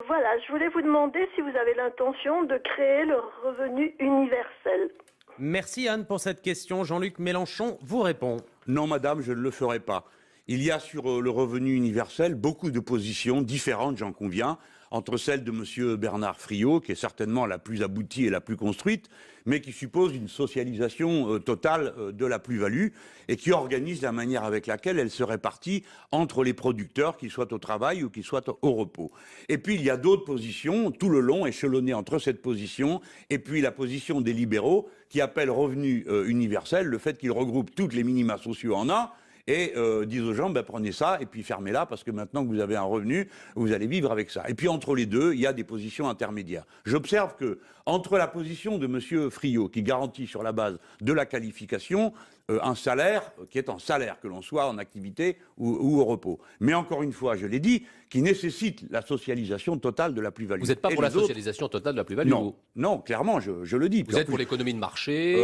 Voilà, je voulais vous demander si vous avez l'intention de créer le revenu universel. Merci Anne pour cette question. Jean-Luc Mélenchon vous répond. Non, madame, je ne le ferai pas. Il y a sur le revenu universel beaucoup de positions différentes, j'en conviens, entre celle de M. Bernard Friot, qui est certainement la plus aboutie et la plus construite, mais qui suppose une socialisation totale de la plus-value et qui organise la manière avec laquelle elle se répartit entre les producteurs, qu'ils soient au travail ou qu'ils soient au repos. Et puis il y a d'autres positions, tout le long, échelonnées entre cette position et puis la position des libéraux, qui appellent revenu universel le fait qu'il regroupe toutes les minima sociaux en un, et disent aux gens, ben, prenez ça et puis fermez-la parce que maintenant que vous avez un revenu, vous allez vivre avec ça. Et puis entre les deux, il y a des positions intermédiaires. J'observe que entre la position de M. Friot, qui garantit sur la base de la qualification un salaire qui est en salaire, que l'on soit en activité ou au repos. Mais encore une fois, je l'ai dit, qui nécessite la socialisation totale de la plus-value. Vous n'êtes pas pour la socialisation totale de la plus-value? Non, non, clairement, je le dis. Vous êtes pour l'économie de marché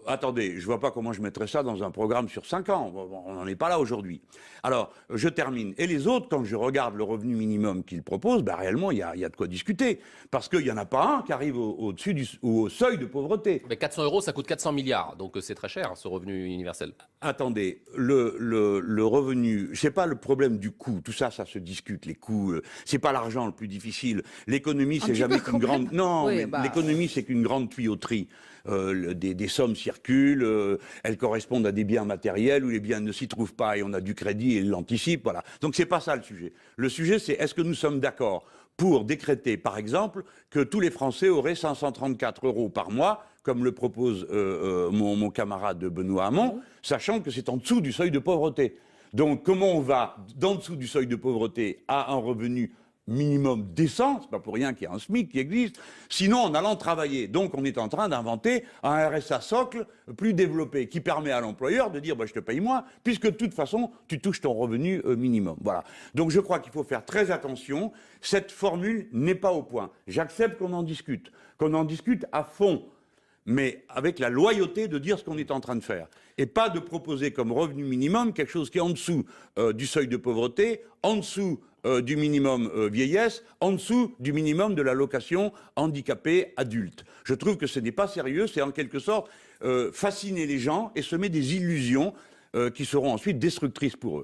Attendez, je ne vois pas comment je mettrais ça dans un programme sur 5 ans. On n'en est pas là aujourd'hui. Alors, je termine. Et les autres, quand je regarde le revenu minimum qu'ils proposent, ben, réellement, il y a de quoi discuter. Parce qu'il n'y en a pas un qui arrive au-dessus au seuil de pauvreté. Mais 400 €, ça coûte 400 milliards. Donc c'est très cher, ce revenu universel. Attendez, le revenu, c'est pas le problème du coût. Tout ça, ça se discute. Les coûts, c'est pas l'argent le plus difficile. L'économie, c'est jamais qu'une grande. Non, oui, mais l'économie, c'est qu'une grande tuyauterie. Des sommes circulent, elles correspondent à des biens matériels où les biens ne s'y trouvent pas et on a du crédit et ils l'anticipent. Voilà. Donc c'est pas ça le sujet. Le sujet, c'est est-ce que nous sommes d'accord pour décréter, par exemple, que tous les Français auraient 534 € par mois, comme le propose mon camarade Benoît Hamon, sachant que c'est en dessous du seuil de pauvreté. Donc comment on va d'en dessous du seuil de pauvreté à un revenu minimum décent, c'est pas pour rien qu'il y a un SMIC qui existe, sinon en allant travailler. Donc on est en train d'inventer un RSA socle plus développé qui permet à l'employeur de dire bah, je te paye moins puisque de toute façon tu touches ton revenu minimum. Voilà. Donc je crois qu'il faut faire très attention, cette formule n'est pas au point. J'accepte qu'on en discute à fond, mais avec la loyauté de dire ce qu'on est en train de faire. Et pas de proposer comme revenu minimum quelque chose qui est en dessous du seuil de pauvreté, en dessous du minimum vieillesse, en dessous du minimum de l'allocation handicapé adulte. Je trouve que ce n'est pas sérieux, c'est en quelque sorte fasciner les gens et semer des illusions qui seront ensuite destructrices pour eux.